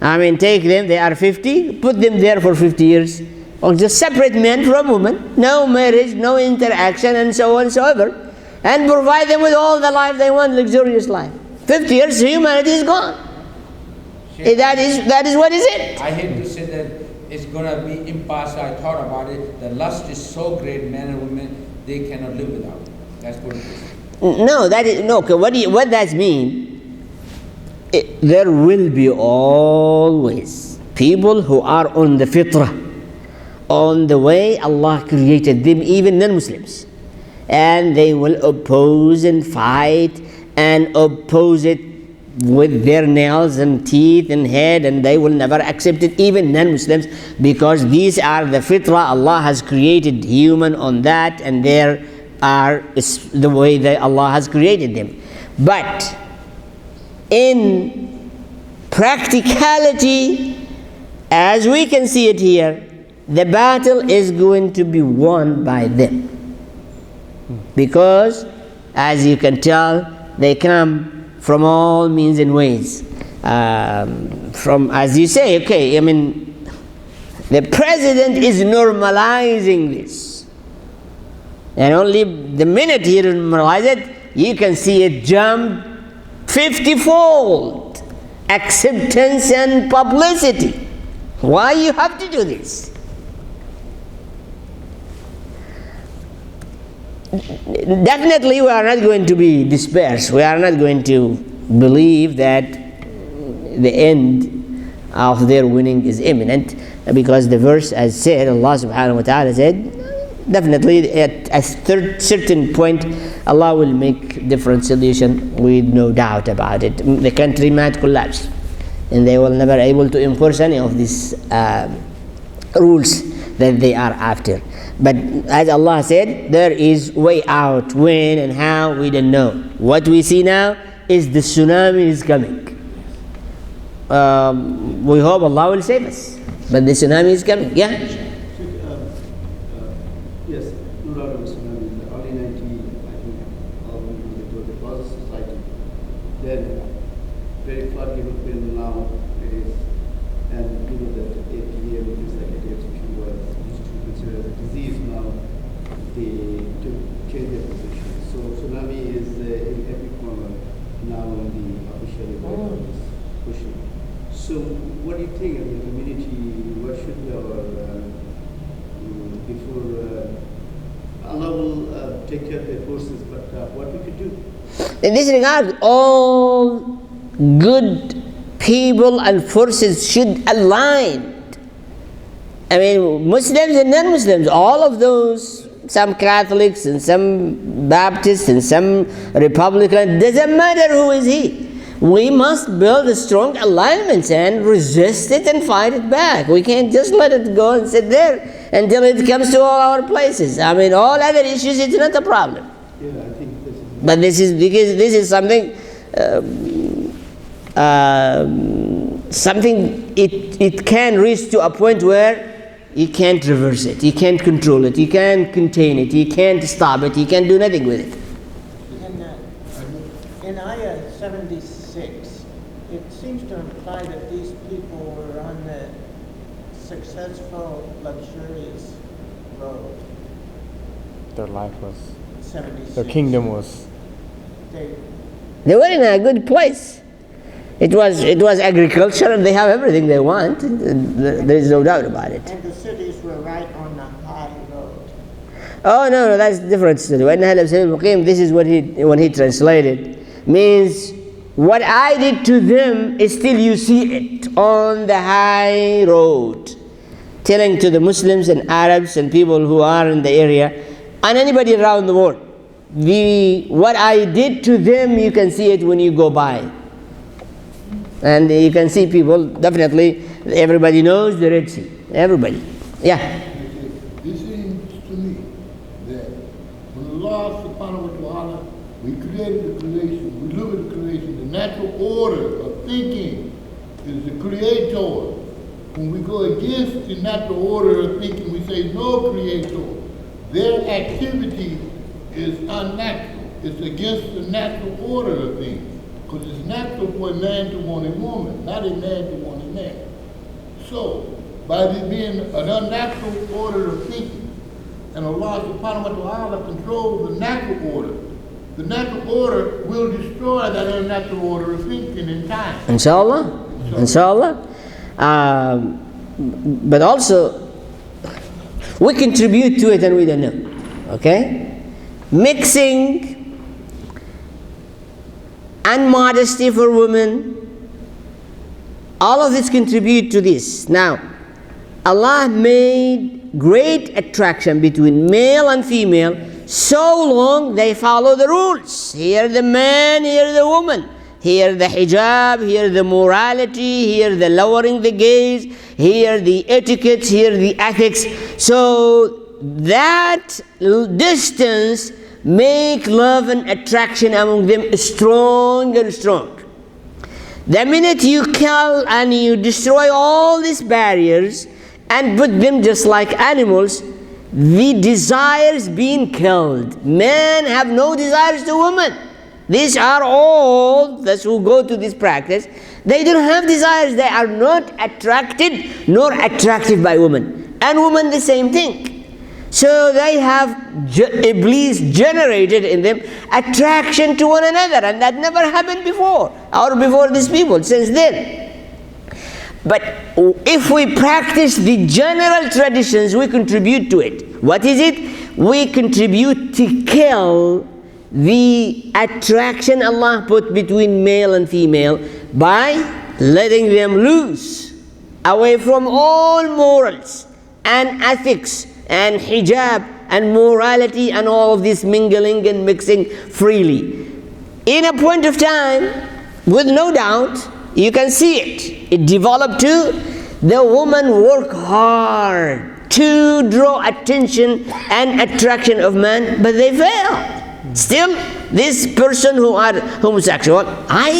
I mean, take them, they are 50, put them there for 50 years. Or just separate men from women, no marriage, no interaction, and so on and so ever. And provide them with all the life they want, luxurious life. 50 years, humanity is gone. That is what is it. I hate to say that it's going to be impossible. I thought about it. The lust is so great, men and women, they cannot live without it. That's what it is. No, that is, no, okay, what does mean? There will be always people who are on the fitrah, on the way Allah created them, even non-Muslims. And they will oppose and fight and oppose it with their nails and teeth and head, and they will never accept it, even non-Muslims, because these are the fitrah. Allah has created human on that, and there are the way that Allah has created them. But in practicality, as we can see it here, the battle is going to be won by them, because as you can tell, they come from all means and ways. From, as you say, okay, I mean, the president is normalizing this, and only the minute he normalizes it, you can see it jump 50-fold acceptance and publicity. Why you have to do this? Definitely we are not going to be dispersed. We are not going to believe that the end of their winning is imminent, because the verse, as said, Allah subhanahu wa ta'ala said, definitely at a certain point Allah will make different solution, with no doubt about it. The country might collapse and they will never able to enforce any of these rules that they are after. But as Allah said, there is way out. When and how, we don't know. What we see now is the tsunami is coming. We hope Allah will save us, but the tsunami is coming. Yeah? Yes, no doubt about tsunami. In the early 90s, I think, it was a society. Then, very flooding been now it is, and you know that APA, which is like a execution, was used to consider as a disease. Now they to change their position. So tsunami is in every corner now in the official report is pushing. So what do you think of the community? What should our before Allah will take care of their forces, but what we could do? In this regard, all good people and forces should align. I mean, Muslims and non-Muslims, all of those, some Catholics and some Baptists and some Republicans, doesn't matter who is he. We must build a strong alignment and resist it and fight it back. We can't just let it go and sit there until it comes to all our places. I mean, all other issues, it's not a problem. Yeah, I think this is. But this is because this is something. Something it can reach to a point where you can't reverse it, you can't control it, you can't contain it, you can't stop it, you can't do nothing with it. In Ayah 76, it seems to imply that these people were on the successful, luxurious road. Their life was, 76. their kingdom was. They were in a good place. It was agriculture, and they have everything they want. There is no doubt about it. And the cities were right on the high road. Oh no, that's different story. This is what when he translated, means what I did to them is still you see it on the high road. Telling to the Muslims and Arabs and people who are in the area and anybody around the world, what I did to them, you can see it when you go by. And you can see people, definitely, everybody knows the Red Sea. Everybody. Yeah. It seems to me that when Allah subhanahu wa ta'ala, we created the creation, we look at the creation, the natural order of thinking is the creator. When we go against the natural order of thinking, we say no creator. Their activity is unnatural. It's against the natural order of things. Because it's natural for a man to want a woman, not a man to want a man. So, by this being an unnatural order of thinking, and Allah subhanahu wa ta'ala controls the natural order, the natural order will destroy that unnatural order of thinking in time. Inshallah. Inshallah. But also, we contribute to it and we don't know. Okay? Mixing and modesty for women, all of this contribute to this. Now, Allah made great attraction between male and female, so long they follow the rules. Here the man, here the woman. Here the hijab, here the morality, here the lowering the gaze, here the etiquette, here the ethics. So that distance make love and attraction among them strong and strong. The minute you kill and you destroy all these barriers and put them just like animals, the desires being killed. Men have no desires to women. These are all those who go to this practice. They don't have desires. They are not attracted nor attracted by women. And women the same thing. So they have Iblis generated in them attraction to one another, and that never happened before, or before these people, since then. But if we practice the general traditions, we contribute to it. What is it? We contribute to kill the attraction Allah put between male and female by letting them loose away from all morals and ethics and hijab and morality and all of this mingling and mixing freely. In a point of time, with no doubt, you can see it. It developed to the woman work hard to draw attention and attraction of men, but they fail. Still, this person who are homosexual,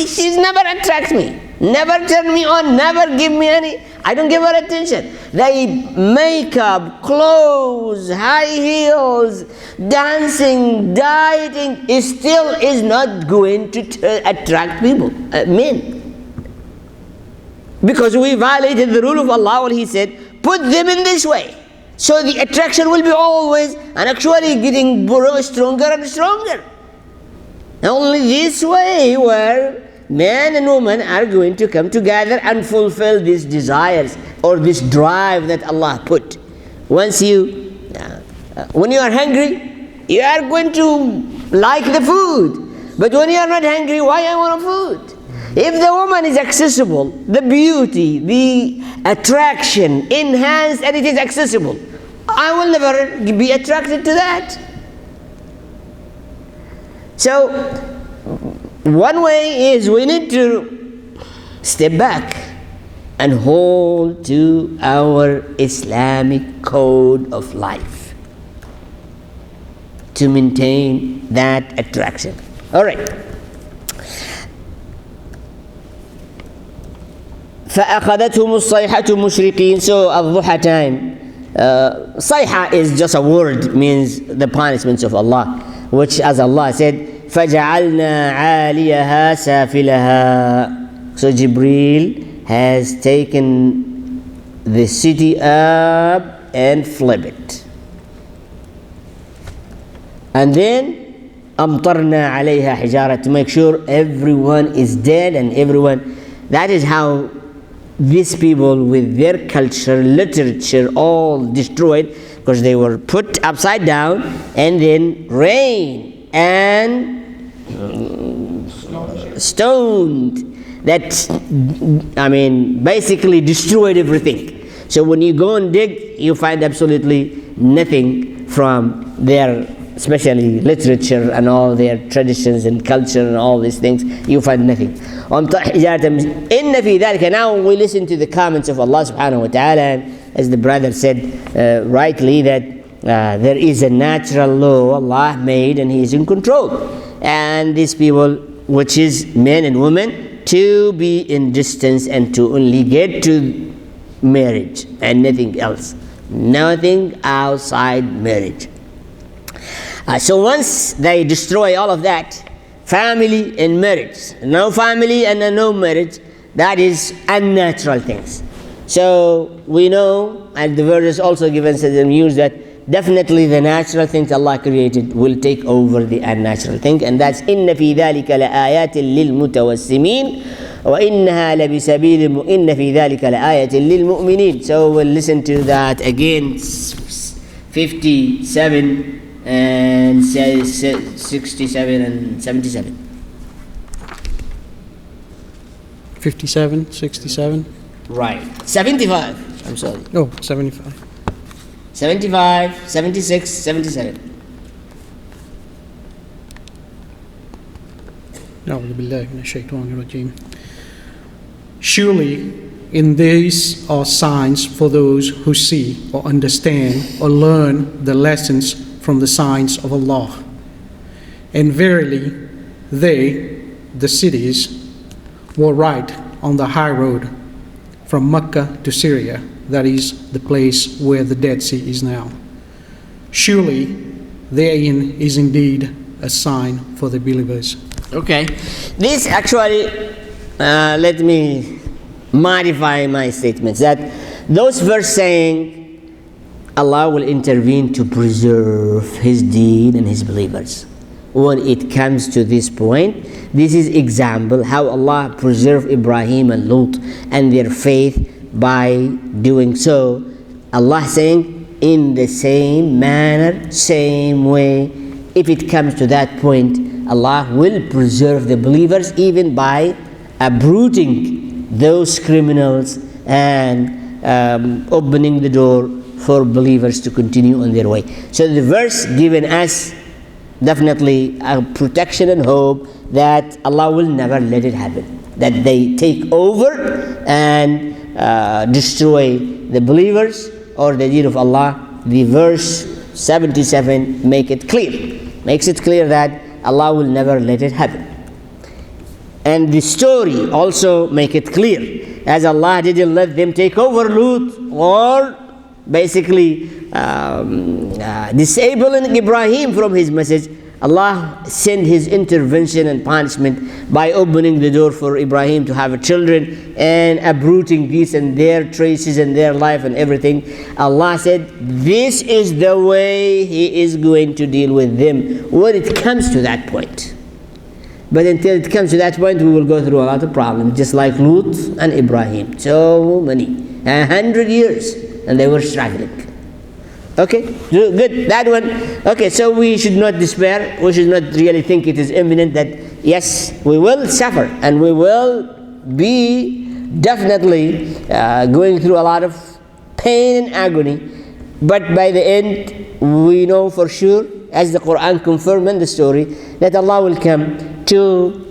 she's never attract me, never turn me on, never give me any, I don't give her attention. They makeup, clothes, high heels, dancing, dieting, it still is not going to attract people, men. Because we violated the rule of Allah when He said, put them in this way. So the attraction will be always and actually getting stronger and stronger. Only this way where man and woman are going to come together and fulfill these desires or this drive that Allah put. Once you, when you are hungry, you are going to like the food. But when you are not hungry, why I want food? If the woman is accessible, the beauty, the attraction enhanced and it is accessible, I will never be attracted to that. So, one way is we need to step back and hold to our Islamic code of life to maintain that attraction. All right. فأخذتهم الصيحة مشرقين. So al-duha time. Sayha is just a word, means the punishments of Allah, which, as Allah said, فَجَعَلْنَا عَالِيَهَا سَافِلَهَا. So Jibreel has taken the city up and flip it. And then أَمْطَرْنَا عَلَيْهَا حِجَارَةً, to make sure everyone is dead and everyone. That is how these people with their culture, literature, all destroyed, because they were put upside down, and then rain and stoned. That, basically destroyed everything. So when you go and dig, you find absolutely nothing from their, especially literature and all their traditions and culture and all these things. You find nothing. إِنَّ فِي ذَلِكَ. Now we listen to the comments of Allah subhanahu wa ta'ala, and as the brother said rightly, that there is a natural law Allah made and He is in control. And these people, which is men and women, to be in distance and to only get to marriage and nothing else. Nothing outside marriage. So once they destroy all of that, family and marriage. No family and no marriage, that is unnatural things. So we know, and the verses also given us in use, that definitely the natural things Allah created will take over the unnatural thing, and that's إِنَّ فِي ذَلِكَ لَآيَاتٍ لِلْمُتَوَسِّمِينَ وَإِنَّهَا لَبِسَبِيلٍ إِنَّ فِي ذَلِكَ لَآيَةٍ لِلْمُؤْمِنِينَ. So we'll listen to that again, 57 and 67 and 77. 57, 67. Right. 75. I'm sorry. Oh, 75. 75, 76, 77. أعوذ بالله من الشيطان الرجيم. Surely in these are signs for those who see or understand or learn the lessons from the signs of Allah. And verily they, the cities, were right on the high road from Mecca to Syria, that is the place where the Dead Sea is now. Surely therein is indeed a sign for the believers. Okay. This actually, let me modify my statements. That those verses saying Allah will intervene to preserve His deen and His believers. When it comes to this point, this is example how Allah preserved Ibrahim and Lut and their faith by doing so. Allah saying in the same manner, same way, if it comes to that point, Allah will preserve the believers even by uprooting those criminals and opening the door for believers to continue on their way. So the verse given us definitely a protection and hope that Allah will never let it happen, that they take over and destroy the believers or the deen of Allah. The verse 77 makes it clear that Allah will never let it happen. And the story also make it clear, as Allah didn't let them take over Lut or basically disabling Ibrahim from his message. Allah sent His intervention and punishment by opening the door for Ibrahim to have children and uprooting this and their traces and their life and everything. Allah said this is the way He is going to deal with them when it comes to that point. But until it comes to that point, we will go through a lot of problems, just like Lut and Ibrahim. So many, 100 years, and they were struggling. Okay, good, that one. Okay, so we should not despair. We should not really think it is imminent that, yes, we will suffer and we will be definitely going through a lot of pain and agony. But by the end, we know for sure, as the Quran confirms in the story, that Allah will come to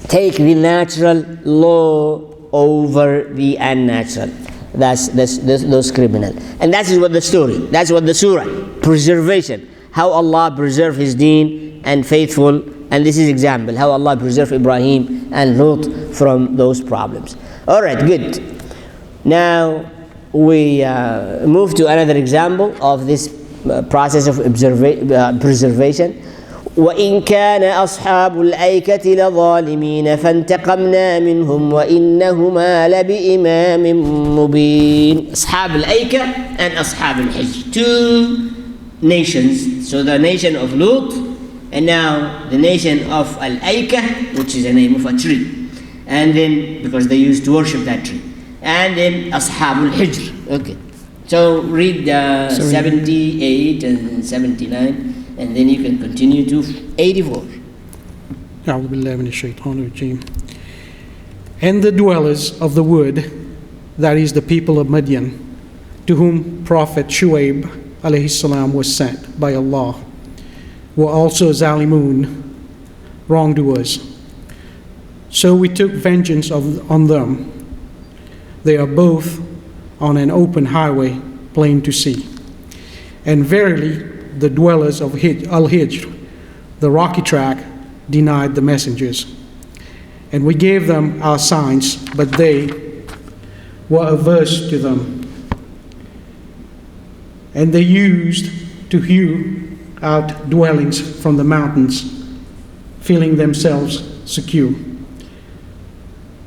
take the natural law over the unnatural. That's those criminals. And that is what the story, that's what the surah, preservation, how Allah preserved His deen and faithful. And this is example, how Allah preserved Ibrahim and Lut from those problems. Alright, good. Now we move to another example of this process of preservation. وَإِنْ كَانَ أَصْحَابُ الْأَيْكَةِ لَظَالِمِينَ فَانْتَقَمْنَا مِنْهُمْ وَإِنَّهُمَا لَبِإِمَامٍ مُبِينٍ. أصحاب الأيكة and أصحاب الحجر, two nations. So the nation of Lut and now the nation of Al-Aykah, which is the name of a tree. And then, because they used to worship that tree. And then أصحاب الحجر. Okay. So read 78 and 79. And then you can continue to 84. أعوذ بالله من الشيطان الرجيم. And the dwellers of the wood, that is the people of Midian, to whom Prophet Shu'aib alayhi salam was sent by Allah, were also zalimun, wrongdoers. So we took vengeance on them. They are both on an open highway, plain to see. And verily, the dwellers of Al-Hijr, the rocky track, denied the messengers. And we gave them our signs, but they were averse to them. And they used to hew out dwellings from the mountains feeling themselves secure.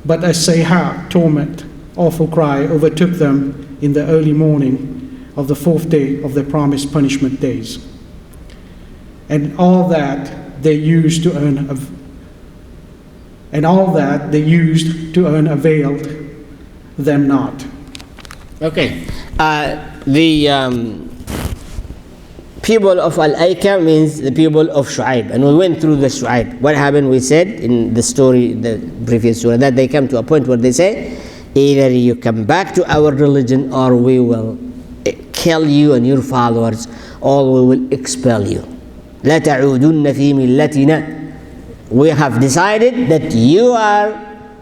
But a sayha, torment, awful cry, overtook them in the early morning of the fourth day of the promised punishment days. And all that they used to earn availed them not. Okay. The people of Al-Aika means the people of Shu'aib. And we went through the Shu'aib. What happened? We said in the story, the previous surah, that they come to a point where they say, either you come back to our religion or we will kill you and your followers, or we will expel you. لا تعودن في ملتنا. We have decided that you are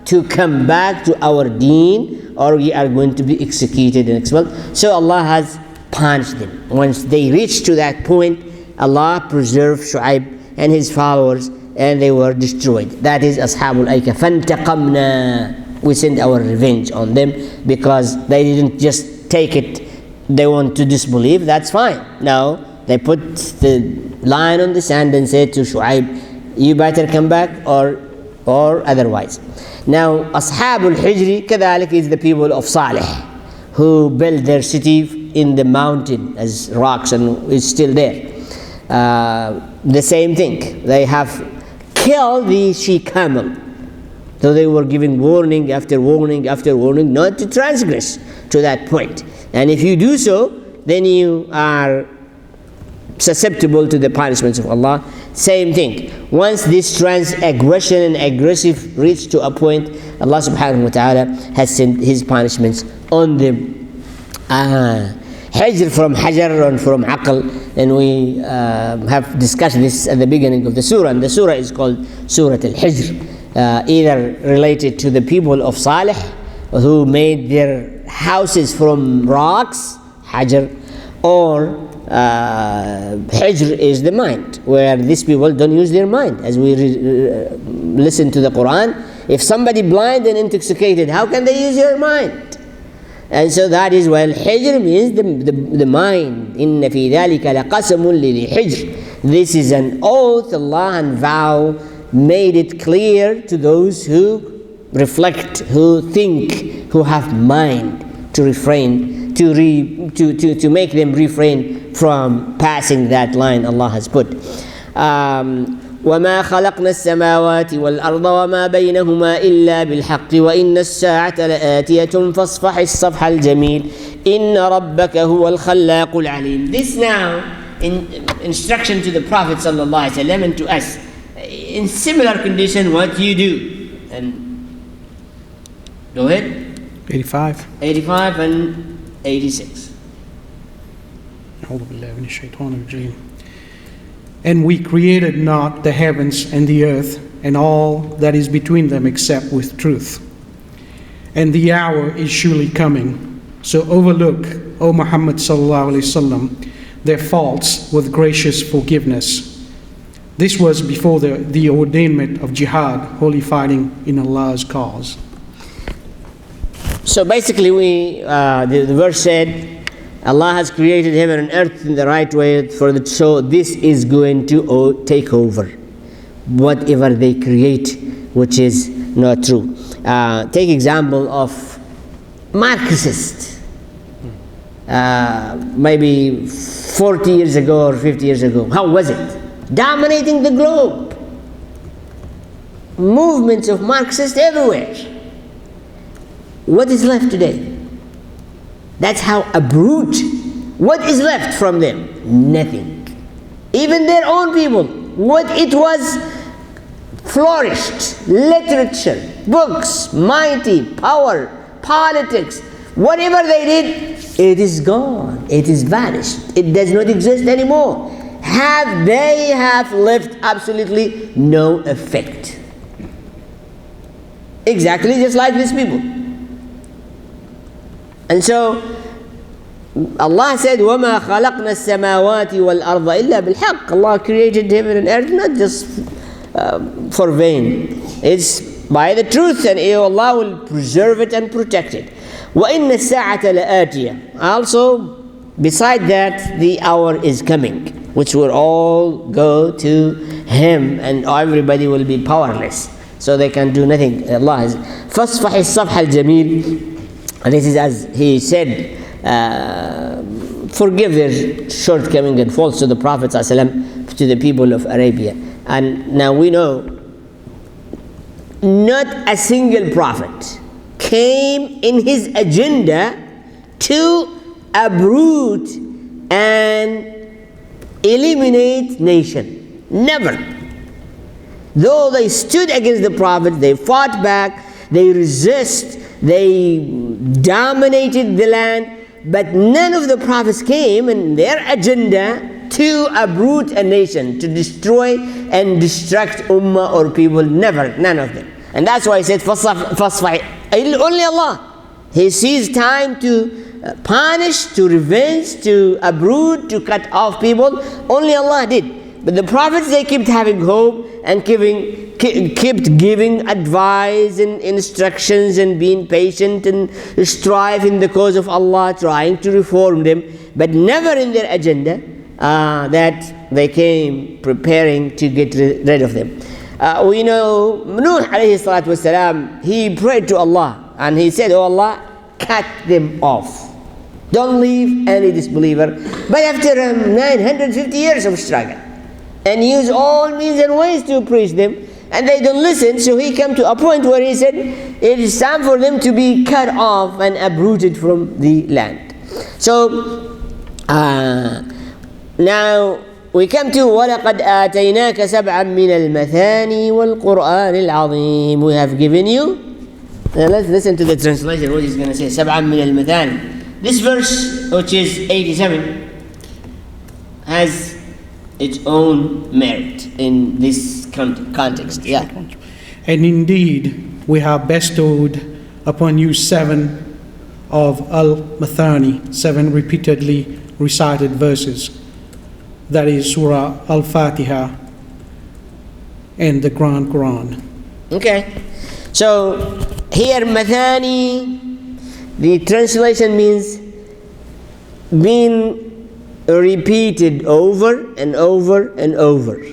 to come back to our deen, or we are going to be executed and expelled. So Allah has punished them. Once they reached to that point, Allah preserved Shu'aib and his followers, and they were destroyed. That is Ashabul Aika. فَانْتَقَمْنَا. We sent our revenge on them because they didn't just take it. They want to disbelieve. That's fine. No, they put the line on the sand and said to Shu'aib, you better come back or otherwise. Now, Ashabul Hijr كذلك is the people of Salih, who built their city in the mountain as rocks and is still there. The same thing. They have killed the she-camel. So they were giving warning after warning after warning not to transgress to that point. And if you do so, then you are susceptible to the punishments of Allah. Same thing. Once this transgression and aggressive reach to a point, Allah subhanahu wa ta'ala has sent His punishments on them. Hijr from Hajar and from Aql, and we have discussed this at the beginning of the surah, and the surah is called Surah Al-Hijr, either related to the people of Salih who made their houses from rocks, Hajar, or Hijr is the mind, where these people don't use their mind. As we listen to the Quran, if somebody blind and intoxicated, how can they use their mind? And so that is why Hijr means the mind. إِنَّ فِي ذَلِكَ لَقَسَمٌ لِذِي Hijr. This is an oath, Allah and vow made it clear to those who reflect, who think, who have mind to refrain, to make them refrain from passing that line Allah has put. وما خلقنا السماوات والأرض وما بينهما إلا بالحق وإن الساعة لآتية فاصفح الصفح الجميل إن ربك هو الخلاق العليم. This now in instruction to the Prophet sallallahu alaihi wasallam and to us in similar condition what you do. And go ahead. 85 and 86. أعوذ بالله من الشيطان الرجيم. And we created not the heavens and the earth and all that is between them except with truth. And the hour is surely coming. So overlook, O Muhammad sallallahu alaihi wasallam, their faults with gracious forgiveness. This was before the ordainment of jihad, holy fighting in Allah's cause. So basically the verse said, Allah has created heaven and earth in the right way, so this is going to take over whatever they create, which is not true. Take example of Marxists. Maybe 40 years ago or 50 years ago, how was it? Dominating the globe. Movements of Marxists everywhere. What is left today? That's how a brute. What is left from them? Nothing. Even their own people. What it was flourished. Literature, books, mighty, power, politics. Whatever they did, it is gone. It is vanished. It does not exist anymore. They have left absolutely no effect. Exactly just like these people. And so Allah said, وَمَا خَلَقْنَا السَّمَاوَاتِ وَالْأَرْضَ إِلَّا بِالْحَقِّ. Allah created heaven and earth not just for vain. It's by the truth, and Allah will preserve it and protect it. وَإِنَّ السَّاعَةَ لَآتِيَةٌ. Also, beside that, the hour is coming, which will all go to him, and everybody will be powerless. So they can do nothing. Allah has فَاصْفَحِ الصَّفْحَ الْجَمِيلِ. And this is as He said, forgive their shortcoming and faults to the Prophet ﷺ, to the people of Arabia. And now we know not a single prophet came in his agenda to uproot and eliminate nation. Never. Though they stood against the prophet, they fought back, they resist, they dominated the land, but none of the prophets came in their agenda to uproot a nation, to destroy and destruct ummah or people. Never, none of them. And that's why He said, فَاصْفَحِ. Only Allah. He sees time to punish, to revenge, to uproot, to cut off people. Only Allah did. But the prophets, they kept having hope and kept giving advice and instructions and being patient and strive in the cause of Allah, trying to reform them. But never in their agenda that they came preparing to get rid of them. We know Nuh alayhi salatu wasalam, he prayed to Allah and he said, "Oh Allah, cut them off. Don't leave any disbeliever." But after 950 years of struggle, and use all means and ways to preach them, and they don't listen, so he came to a point where he said, it is time for them to be cut off and uprooted from the land. So, now we come to وَلَقَدْ آتَيْنَاكَ سَبْعًا مِّنَ الْمَثَانِي وَالْقُرْآنِ الْعَظِيمِ. We have given you. Now let's listen to the translation, what he's going to say. سَبْعًا مِّنَ الْمَثَانِي. This verse, which is 87, has its own merit in this context. Yeah. And indeed, we have bestowed upon you 7 of Al-Mathani, 7 repeatedly recited verses. That is Surah Al-Fatiha and the Grand Quran. Okay. So here Mathani, the translation means being repeated over and over and over.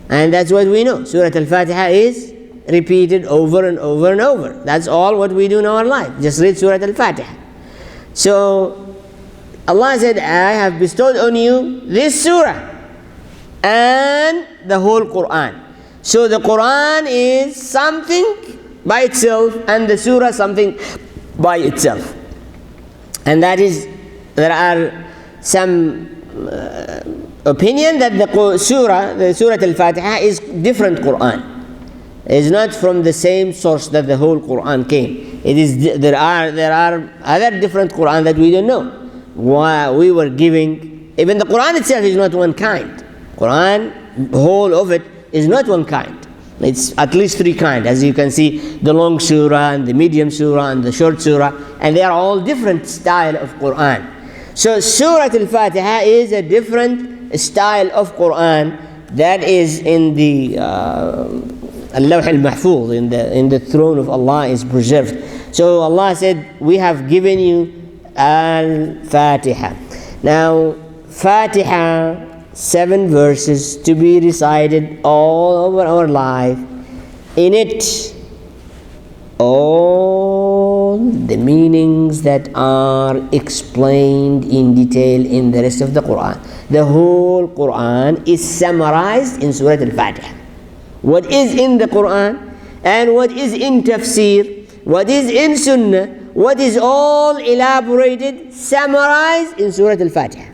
And that's what we know. Surah Al-Fatiha is repeated over and over and over. That's all what we do in our life. Just read Surah Al-Fatiha. So Allah said, I have bestowed on you this surah and the whole Quran. So the Quran is something by itself and the surah something by itself. And that is, there are some opinion that the Surah Al-Fatiha is different Quran. It is not from the same source that the whole Quran came. It is there are other different Quran that we don't know. Why we were giving, even the Quran itself is not one kind. Quran, whole of it is not one kind. It's at least 3 kinds, as you can see, the long surah and the medium surah and the short surah, and they are all different style of Quran. So Surah Al-Fatiha is a different style of Quran that is in the Al-Lawh al-Mahfuz, in the throne of Allah is preserved. So Allah said, we have given you Al-Fatiha. Now, Fatiha, 7 verses to be recited all over our life. In it, all the meanings that are explained in detail in the rest of the Quran. The whole Quran is summarized in Surah Al-Fatiha. What is in the Quran and what is in Tafseer, what is in Sunnah, what is all elaborated, summarized in Surah Al-Fatiha.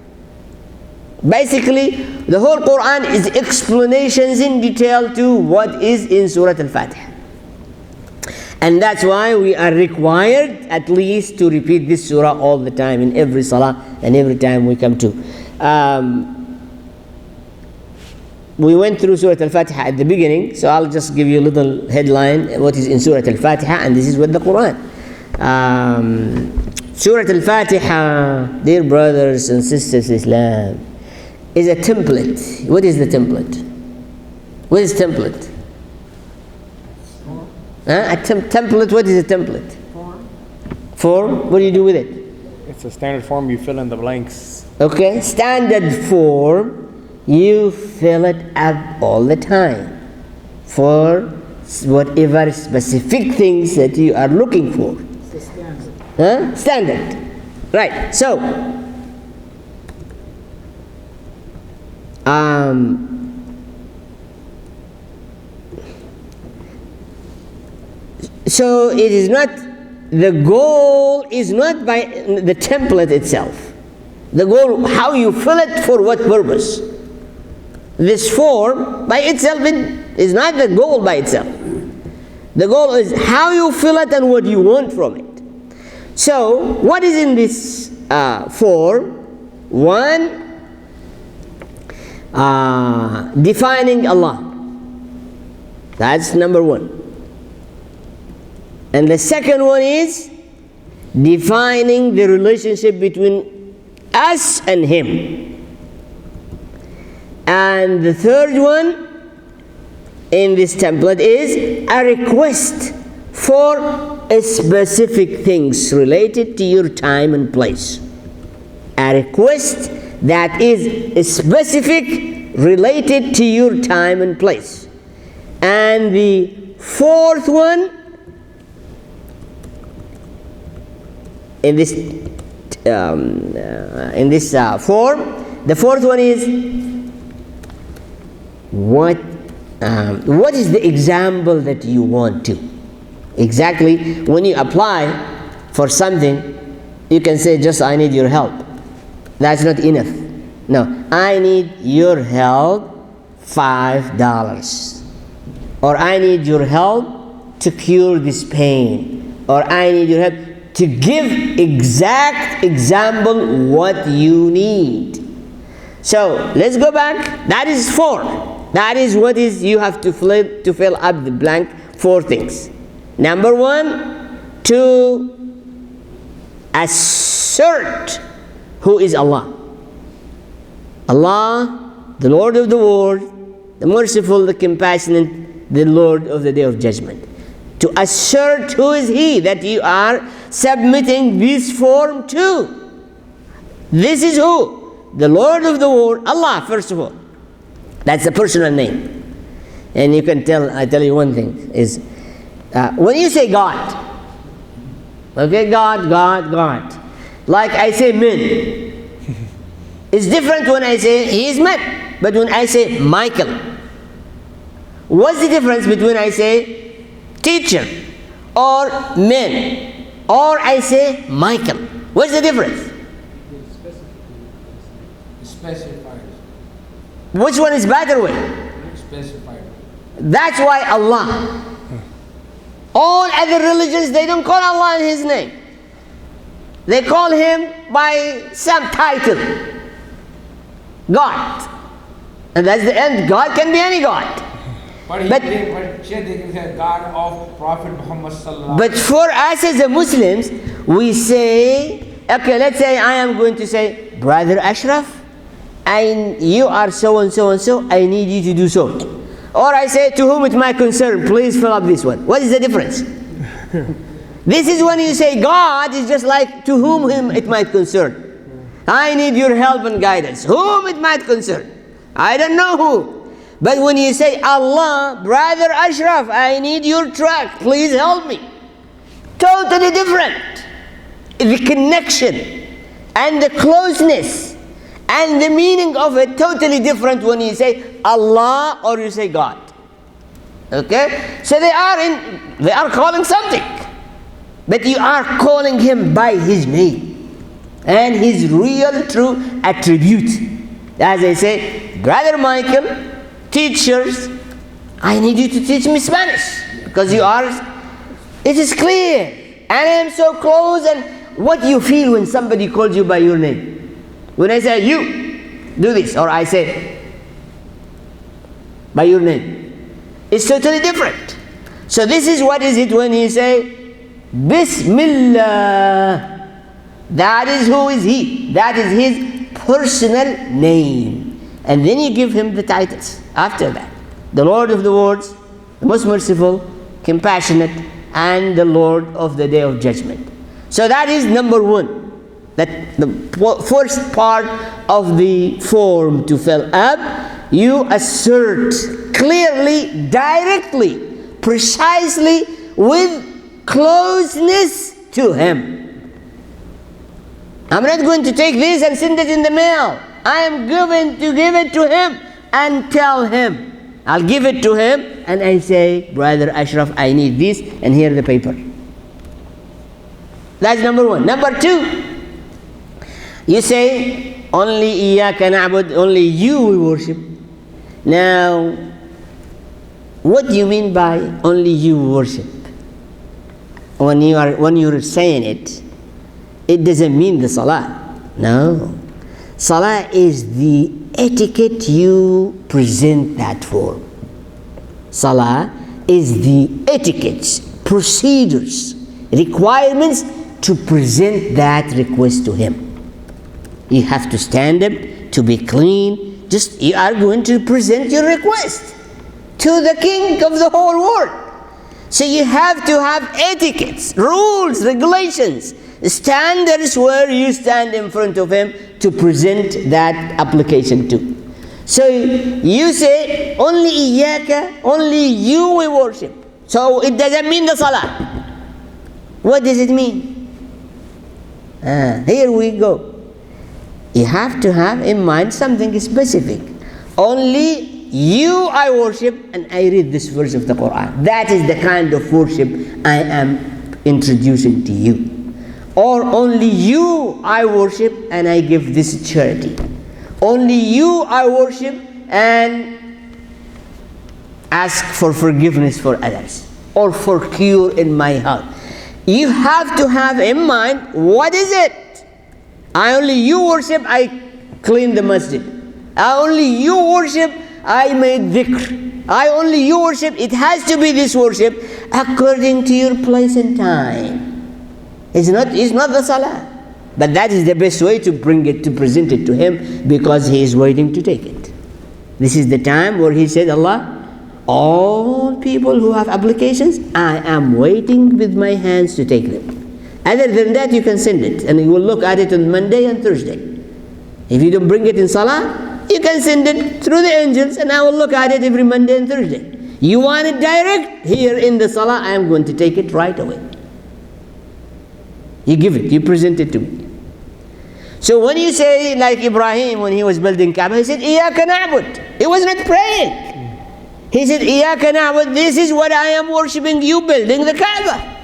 Basically, the whole Quran is explanations in detail to what is in Surah Al-Fatiha. And that's why we are required at least to repeat this surah all the time in every salah and every time we come to. We went through Surah Al-Fatiha at the beginning, so I'll just give you a little headline what is in Surah Al-Fatiha, and this is what the Quran. Surah Al-Fatiha, dear brothers and sisters in Islam, is a template. What is the template? What is template? A template, what is a template? Form? What do you do with it? It's a standard form, you fill in the blanks. Okay, standard form you fill it up all the time for whatever specific things that you are looking for. It's the standard. Huh? Standard. Right. So, so it is not, the goal is not by the template itself. The goal, how you fill it, for what purpose. This form by itself is not the goal by itself. The goal is how you fill it and what you want from it. So, what is in this form? One, defining Allah. That's number one. And the second one is defining the relationship between us and Him. And the third one in this template is a request for specific things related to your time and place. A request that is specific, related to your time and place. And the fourth one in this form, the fourth one is what is the example that you want to? Exactly, when you apply for something, you can say just I need your help. That's not enough. No, I need your help $5. Or I need your help to cure this pain. Or I need your help to give exact example what you need. So let's go back. That is four. That is what is you have to fill up the blank. Four things. Number one, to assert who is Allah. Allah, the Lord of the world, the merciful, the compassionate, the Lord of the day of judgment. To assert who is He that you are submitting this form to. This is who? The Lord of the world, Allah, first of all. That's the personal name. And you can tell, I tell you one thing, is when you say God, okay, God. Like I say men. It's different when I say He is man. But when I say Michael, what's the difference between I say teacher or men, or I say Michael? What's the difference? Specified. Which one is better way? Specified. That's why Allah. All other religions, they don't call Allah in His name. They call Him by some title. God. And that's the end. God can be any God. But they can say God of Prophet Muhammad sallallahu. But for us as a Muslims, we say, okay, let's say I am going to say, Brother Ashraf, you are so and so and so, I need you to do so. Or I say, to whom it might concern, please fill up this one. What is the difference? This is when you say God is just like to whom it might concern. I need your help and guidance. Whom it might concern. I don't know who. But when you say Allah, Brother Ashraf, I need your truck, please help me. Totally different. The connection and the closeness and the meaning of it totally different when you say Allah or you say God. Okay? So they are calling something. But you are calling Him by His name and His real true attribute. As I say, Brother Michael, teachers, I need you to teach me Spanish because you are, it is clear and I am so close. And what you feel when somebody calls you by your name? When I say you do this, or I say by your name, it's totally different. So this is what is it when you say Bismillah. That is who is He. That is His personal name. And then you give Him the titles after that. The Lord of the worlds, the most merciful, compassionate, and the Lord of the day of judgment. So that is number one. that the first part of the form to fill up, you assert clearly, directly, precisely, with closeness to Him. I'm not going to take this and send it in the mail. I am going to give it to Him and tell Him. I'll give it to Him and I say, Brother Ashraf, I need this, and here the paper. That's number one. Number two, you say, only Iyaka na'bud, only you we worship. Now, what do you mean by only you worship? When you're saying it, it doesn't mean the salah. No. Salah is the etiquette you present that for. Salah is the etiquettes, procedures, requirements to present that request to Him. You have to stand up, to be clean. Just you are going to present your request to the King of the whole world. So you have to have etiquettes, rules, regulations, standards where you stand in front of Him to present that application to. So you say, only Iyaka, only you we worship. So it doesn't mean the salah. What does it mean? Here we go. You have to have in mind something specific. Only you I worship, and I read this verse of the Quran. That is the kind of worship I am introducing to you. Or only you I worship and I give this charity. Only you I worship and ask for forgiveness for others, or for cure in my health. You have to have in mind, what is it? I only you worship, I clean the masjid. I only you worship, I made dhikr. I only you worship, it has to be this worship according to your place and time. It's not the salah. But that is the best way to bring it, to present it to Him, because He is waiting to take it. This is the time where He said, Allah, all people who have applications, I am waiting with my hands to take them. Other than that, you can send it, and you will look at it on Monday and Thursday. If you don't bring it in salah, you can send it through the angels, and I will look at it every Monday and Thursday. You want it direct? Here in the salah, I am going to take it right away. You give it, you present it to me. So when you say, like Ibrahim, when he was building Kaaba, he said, Iyaka na'bud. He was not praying. He said, Iyaka na'bud, this is what I am worshipping, you building the Kaaba.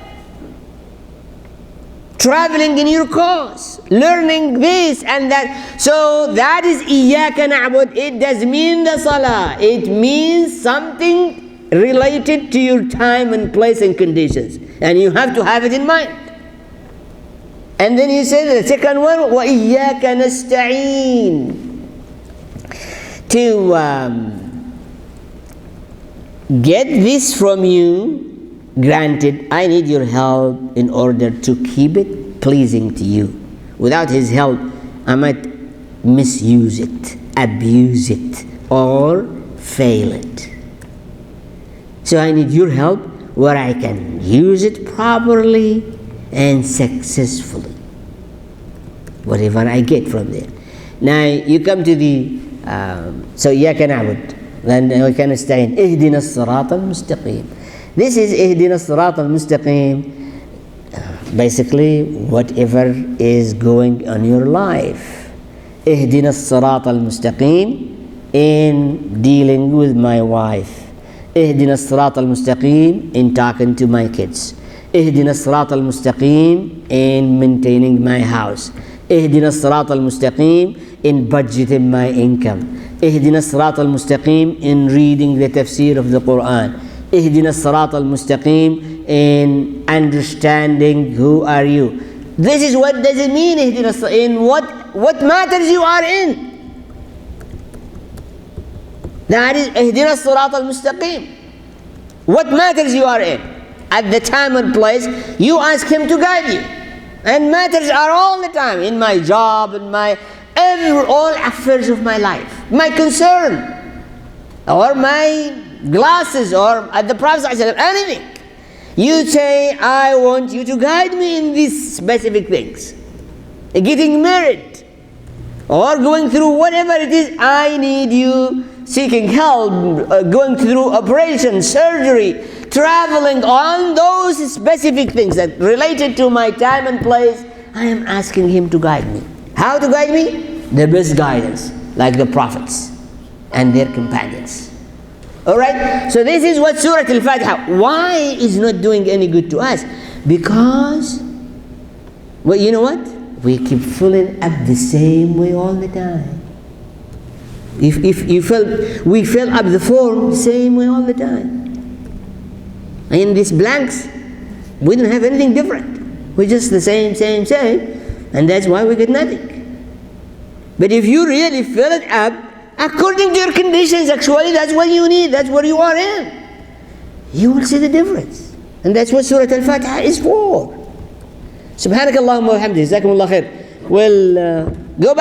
Traveling in your cause, learning this and that. So that is Iyaka na'bud. It does mean the salah. It means something related to your time and place and conditions. And you have to have it in mind. And then you say the second one, وَإِيَّاكَ نَسْتَعِينَ. To get this from you, granted, I need your help in order to keep it pleasing to you. Without His help, I might misuse it, abuse it, or fail it. So I need your help where I can use it properly and successfully, whatever I get from there. Now you come to the so Iyaka na'bud, then we can stay in Ihdina as-sirata al-mustaqim. This is Ihdina as-sirata al-mustaqim, basically whatever is going on your life. Ihdina as-sirata al-mustaqim in dealing with my wife. Ihdina as-sirata al-mustaqim in talking to my kids. Ihdina as-sirata al-mustaqim in maintaining my house. Ihdina as-sirata al-mustaqim in budgeting my income. Ihdina as-sirata al-mustaqim in reading the tafseer of the Quran. Ihdina as-sirata al-mustaqim in understanding who are you. This is what does it mean, Ihdina, in what matters you are in. That is Ihdina as-sirata al-mustaqim. What matters you are in. At the time and place, you ask Him to guide you. And matters are all the time, in my job, in my all affairs of my life, my concern, or my glasses, or at the Prophet, anything. You say, I want you to guide me in these specific things. getting married, or going through whatever it is, I need you, seeking help, going through operation, surgery, traveling, on those specific things that related to my time and place, I am asking Him to guide me. How to guide me? The best guidance, like the prophets and their companions. Alright? So this is what Surah Al-Fatiha, why is not doing any good to us? Because, well, you know what? We keep filling up the same way all the time. If you felt, we fill up the form the same way all the time. In these blanks, we don't have anything different. We're just the same, and that's why we get nothing. But if you really fill it up according to your conditions, actually that's what you need, that's what you are in, you will see the difference. And that's what Surah Al-Fatiha is for. Subhanakallahumma wa bihamdika, jazakumullah khair. We'll go back